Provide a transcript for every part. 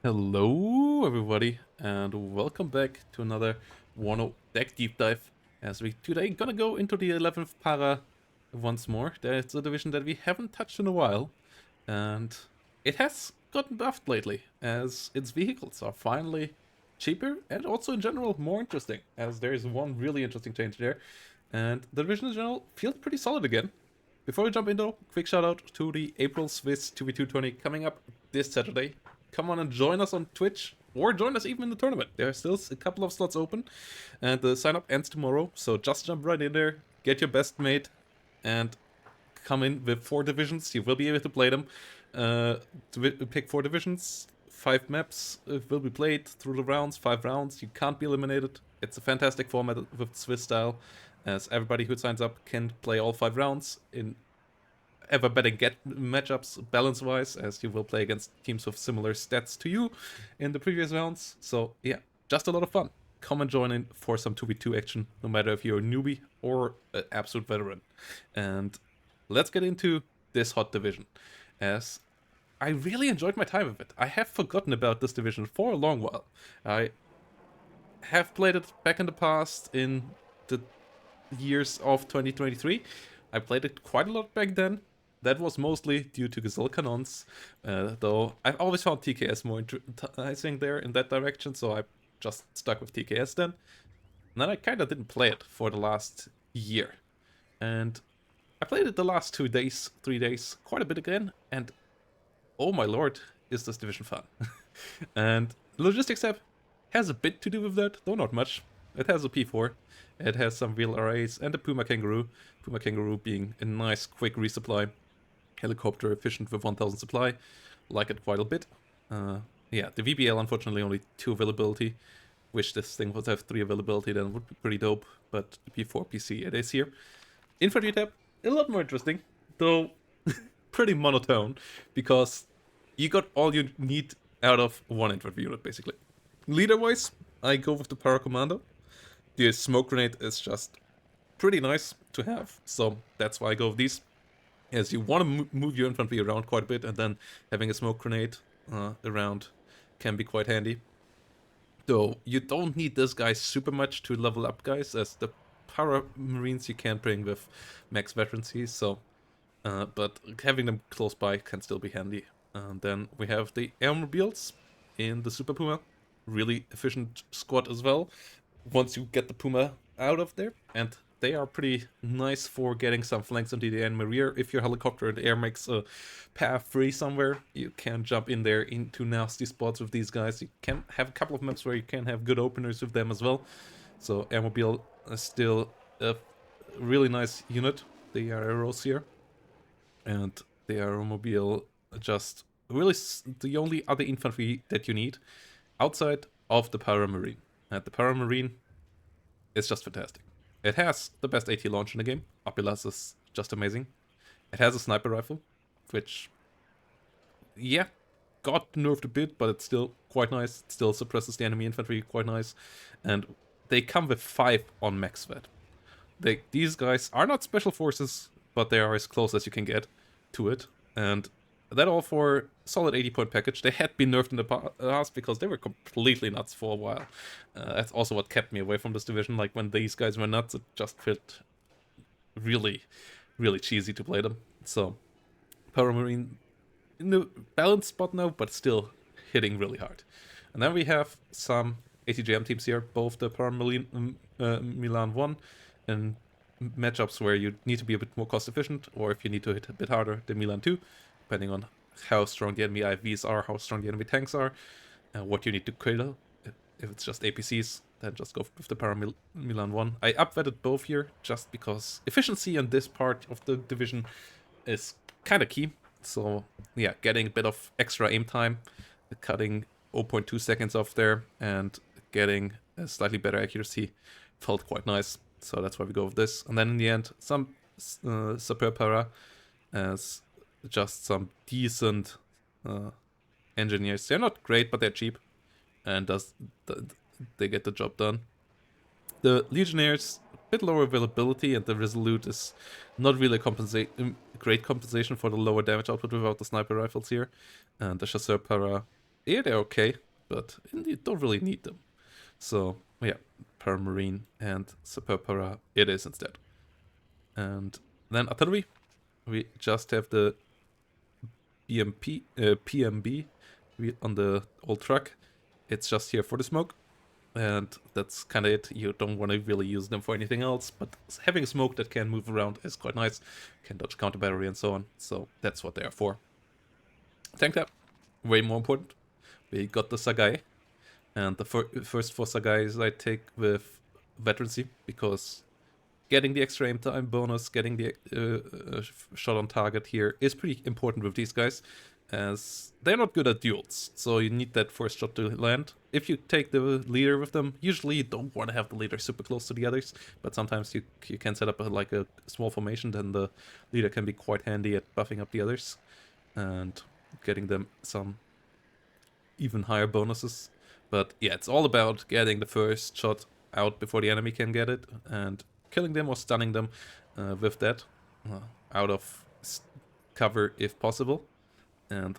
Hello, everybody, and welcome back to another WARNO deck deep dive. As we today gonna go into the 11th para once more. That's a division that we haven't touched in a while, and it has gotten buffed lately, as its vehicles are finally cheaper and also in general more interesting, as there is one really interesting change there, and the division in general feels pretty solid again. Before we jump in though, quick shout out to the April Swiss 2v2 tourney coming up this Saturday. Come on and join us on Twitch, or join us even in the tournament. There are still a couple of slots open, and the sign up ends tomorrow, so just jump right in there, get your best mate, and come in with 4 divisions. You will be able to play them. Pick 4 divisions, 5 maps will be played through the rounds, 5 rounds. You can't be eliminated. It's a fantastic format with Swiss style, as everybody who signs up can play all 5 rounds in ever better get matchups balance wise, as you will play against teams with similar stats to you in the previous rounds. So yeah, just a lot of fun. Come and join in for some 2v2 action, no matter if you're a newbie or an absolute veteran. And let's get into this hot division, as I really enjoyed my time with it. I have forgotten about this division for a long while. I have played it back in the past in the years of 2023. I played it quite a lot back then. That was mostly due to Gazelle Canons, though I've always found TKS more enticing there in that direction, so I just stuck with TKS then. And then I kind of didn't play it for the last year. And I played it the last 2 days, 3 days, quite a bit again, and oh my lord, is this division fun. And Logistics app has a bit to do with that, though not much. It has a P4, it has some real arrays, and a Puma Kangaroo. Puma Kangaroo being a nice quick resupply. Helicopter efficient with 1000 supply. Like it quite a bit. Yeah, the VBL unfortunately only 2 availability. Wish this thing would have 3 availability, then would be pretty dope. But the P4 PC it is here. Infantry tab, a lot more interesting, though pretty monotone, because you got all you need out of one infantry unit basically. Leader wise, I go with the Para Commando. The smoke grenade is just pretty nice to have, so that's why I go with these. As you want to move your infantry around quite a bit, and then having a smoke grenade around can be quite handy. Though you don't need this guy super much to level up guys, as the Para Marines you can bring with max veterancy, so but having them close by can still be handy. And then we have the Airmobiles in the Super Puma. Really efficient squad as well, once you get the Puma out of there. And they are pretty nice for getting some flanks into the enemy rear. If your helicopter in the air makes a path free somewhere, you can jump in there into nasty spots with these guys. You can have a couple of maps where you can have good openers with them as well. So Airmobile is still a really nice unit. They are arrows here. And the Aeromobile just really the only other infantry that you need outside of the Paramarine. And the Paramarine is just fantastic. It has the best AT launch in the game. Apilas is just amazing. It has a sniper rifle, which, yeah, got nerfed a bit, but it's still quite nice. It still suppresses the enemy infantry quite nice. And they come with 5 on max vet. These guys are not special forces, but they are as close as you can get to it. And that all for solid 80-point package. They had been nerfed in the past because they were completely nuts for a while. That's also what kept me away from this division. Like, when these guys were nuts, it just felt really, really cheesy to play them. So, Paramarine in the balanced spot now, but still hitting really hard. And then we have some ATGM teams here, both the Paramarine Milan 1 and matchups where you need to be a bit more cost efficient, or if you need to hit a bit harder, the Milan 2, depending on how strong the enemy IVs are, how strong the enemy tanks are, what you need to kill. If it's just APCs, then just go with the Milan 1. I upvetted both here just because efficiency on this part of the division is kind of key. So yeah, getting a bit of extra aim time, cutting 0.2 seconds off there, and getting a slightly better accuracy felt quite nice. So that's why we go with this. And then in the end, some Super Para as just some decent engineers. They're not great, but they're cheap, and they get the job done. The Legionnaires, a bit lower availability, and the Resolute is not really a great compensation for the lower damage output without the sniper rifles here. And the Chasseur Para Yeah, they're okay, but you don't really need them. So, yeah, Paramarine and Super Para it is instead. And then artillery, we just have the PMB on the old truck. It's just here for the smoke, and that's kind of it. You don't want to really use them for anything else, but having smoke that can move around is quite nice. Can dodge counter battery and so on, so that's what they are for. Tank tab, way more important. We got the Sagai, and the first 4 Sagais I take with veterancy, because getting the extra aim time bonus, getting the shot on target here is pretty important with these guys, as they're not good at duels, so you need that first shot to land. If you take the leader with them, usually you don't want to have the leader super close to the others, but sometimes you can set up like a small formation, then the leader can be quite handy at buffing up the others and getting them some even higher bonuses. But yeah, it's all about getting the first shot out before the enemy can get it, and killing them or stunning them with that out of cover if possible. And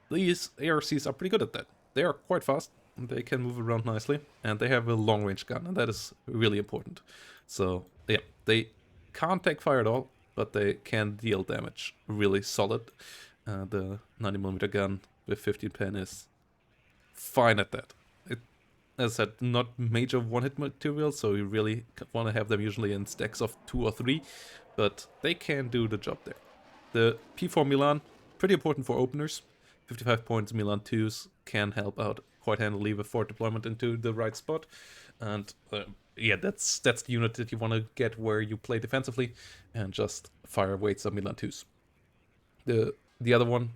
these ARCs are pretty good at that. They are quite fast, they can move around nicely, and they have a long range gun, and that is really important. So yeah, they can't take fire at all, but they can deal damage really solid. The 90mm gun with 15 pen is fine at that. It, as I said, not major one-hit material, so you really want to have them usually in stacks of 2 or 3, but they can do the job there. The P4 Milan, pretty important for openers. 55 points Milan 2s can help out quite handily with forward deployment into the right spot. And yeah, that's the unit that you want to get where you play defensively and just fire weights of Milan 2s. The other one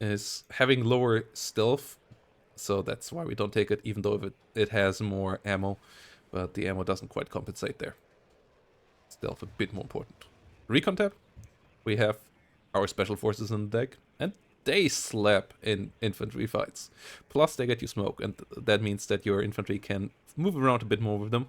is having lower stealth, so that's why we don't take it, even though it has more ammo, but the ammo doesn't quite compensate there. Stealth a bit more important. Recon tab, we have our special forces in the deck, and they slap in infantry fights. Plus they get you smoke, and that means that your infantry can move around a bit more with them.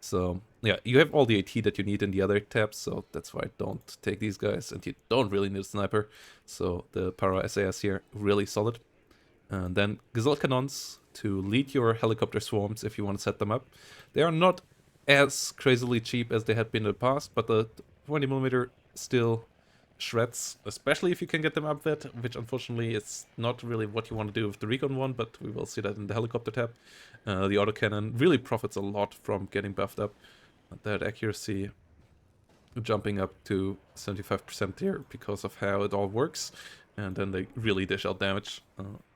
So yeah, you have all the AT that you need in the other tabs, so that's why I don't take these guys, and you don't really need a sniper. So the Para SAS here, really solid. And then Gazelle Cannons to lead your helicopter swarms if you want to set them up. They are not as crazily cheap as they had been in the past, but the 20mm still shreds, especially if you can get them up that, which unfortunately is not really what you want to do with the Recon one, but we will see that in the helicopter tab. The autocannon really profits a lot from getting buffed up. That accuracy jumping up to 75% here because of how it all works, and then they really dish out damage.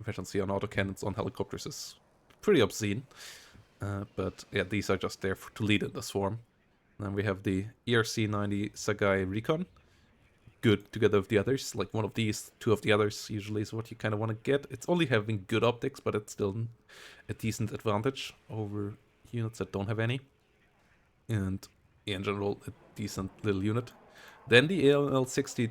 Efficiency on autocannons on helicopters is pretty obscene, but yeah, these are just there to lead in the swarm. Then we have the ERC 90 Sagai Recon, good together with the others. Like one of these, 2 of the others usually is what you kind of want to get. It's only having good optics, but it's still a decent advantage over units that don't have any. And in general, a decent little unit. Then the AL60-12.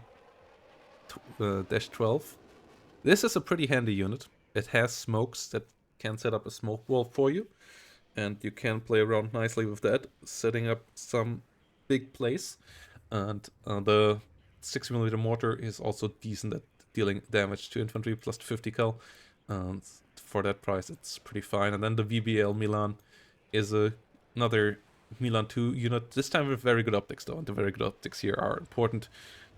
This is a pretty handy unit. It has smokes that can set up a smoke wall for you, and you can play around nicely with that, setting up some big plays. And the 60mm mortar is also decent at dealing damage to infantry, plus 50 cal. And for that price, it's pretty fine. And then the VBL Milan is another Milan 2 unit, this time with very good optics though, and the very good optics here are important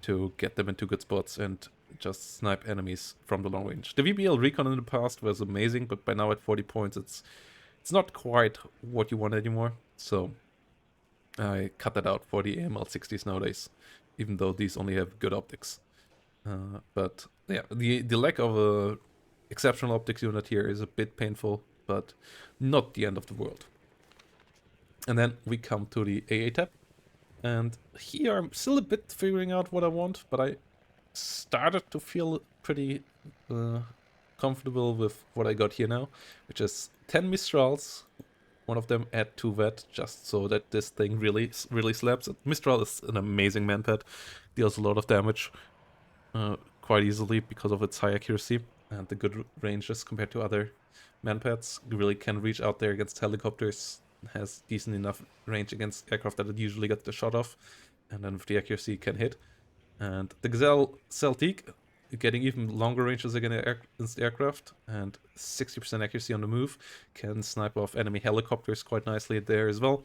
to get them into good spots and just snipe enemies from the long range. The VBL Recon in the past was amazing, but by now at 40 points it's not quite what you want anymore, so I cut that out for the AML60s nowadays, even though these only have good optics. But yeah, the lack of a exceptional optics unit here is a bit painful, but not the end of the world. And then we come to the AA tab, and here I'm still a bit figuring out what I want, but I started to feel pretty comfortable with what I got here now, which is 10 Mistrals, one of them at 2 vet, just so that this thing really slaps. Mistral is an amazing manpad, deals a lot of damage quite easily because of its high accuracy and the good ranges compared to other manpads. You really can reach out there against helicopters, has decent enough range against aircraft that it usually gets the shot off, and then with the accuracy can hit. And the Gazelle Celtic, getting even longer ranges against aircraft, and 60% accuracy on the move. Can snipe off enemy helicopters quite nicely there as well.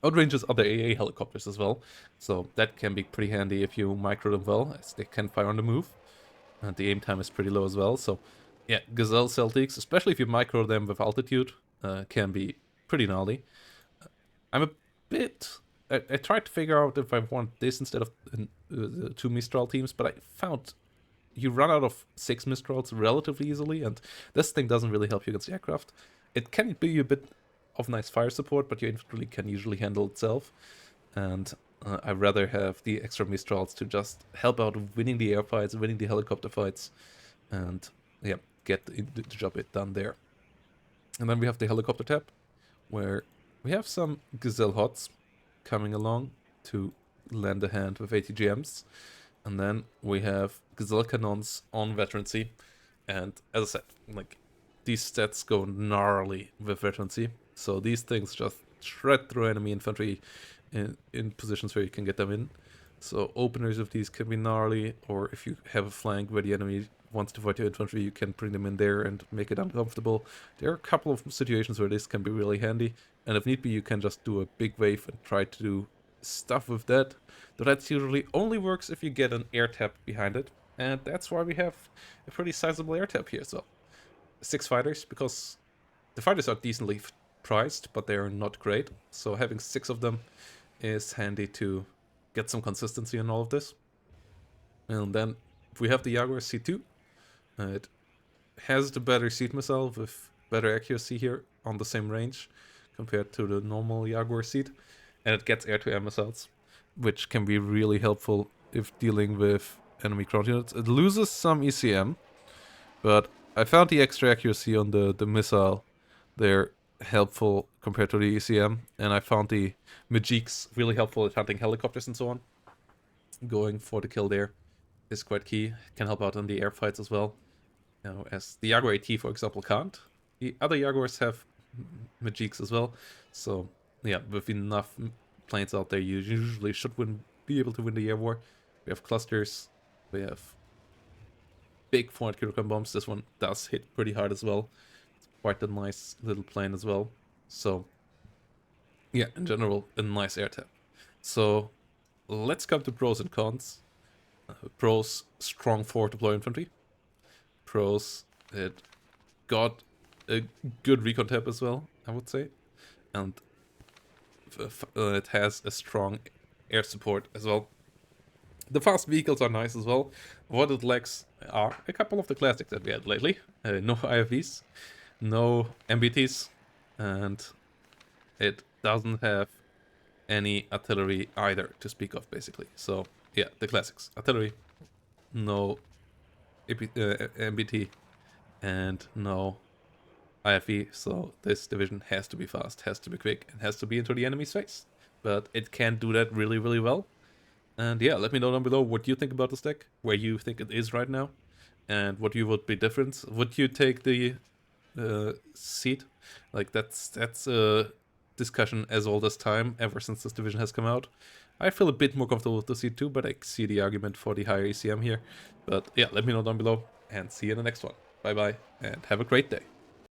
Outranges other AA helicopters as well, so that can be pretty handy if you micro them well, as they can fire on the move. And the aim time is pretty low as well, so yeah, Gazelle Celtics, especially if you micro them with altitude, can be pretty gnarly. I'm a bit... I tried to figure out if I want this instead of 2 Mistral teams, but I found you run out of 6 Mistrals relatively easily, and this thing doesn't really help you against the aircraft. It can be a bit of nice fire support, but your infantry can usually handle itself, and I'd rather have the extra Mistrals to just help out winning the air fights, winning the helicopter fights, and yeah, get the job done there. And then we have the helicopter tab, where we have some Gazelle HOTS coming along to lend a hand with ATGMs. And then we have Gazelle Cannons on Veterancy. And as I said, like, these stats go gnarly with Veterancy. So these things just shred through enemy infantry in positions where you can get them in. So openers of these can be gnarly, or if you have a flank where the enemy wants to fight your infantry, you can bring them in there and make it uncomfortable. There are a couple of situations where this can be really handy, and if need be, you can just do a big wave and try to do stuff with that. Though that usually only works if you get an air tap behind it, and that's why we have a pretty sizable air tap here. So 6 fighters, because the fighters are decently priced, but they are not great. So having 6 of them is handy to get some consistency in all of this. And then if we have the Jaguar C2, it has the better seed missile with better accuracy here on the same range compared to the normal Jaguar seed, and it gets air-to-air missiles, which can be really helpful if dealing with enemy ground units. It loses some ECM, but I found the extra accuracy on the missile there helpful compared to the ECM, and I found the Majiks really helpful at hunting helicopters and so on. Going for the kill there is quite key. Can help out on the air fights as well. You know, as the Jaguar AT, for example, can't. The other Jaguars have Majiks as well. So yeah, with enough planes out there, you usually should be able to win the air war. We have clusters. We have big 400 kilogram bombs. This one does hit pretty hard as well. It's quite a nice little plane as well. So yeah, in general, a nice air tap. So let's come to pros and cons. Pros, strong forward deploy infantry. Pros, it got a good recon tab as well, I would say. And it has a strong air support as well. The fast vehicles are nice as well. What it lacks are a couple of the classics that we had lately. No IFVs, no MBTs, and it doesn't have any artillery either to speak of, basically. So yeah, the classics. Artillery, no MBT, and no IFV. So this division has to be fast, has to be quick, and has to be into the enemy's face. But it can do that really, really well. And yeah, let me know down below what you think about this deck, where you think it is right now, and what you would be different. Would you take the seat? Like, that's a discussion as old as time, ever since this division has come out. I feel a bit more comfortable with the seat too, but I see the argument for the higher ECM here. But yeah, let me know down below, and see you in the next one. Bye bye, and have a great day.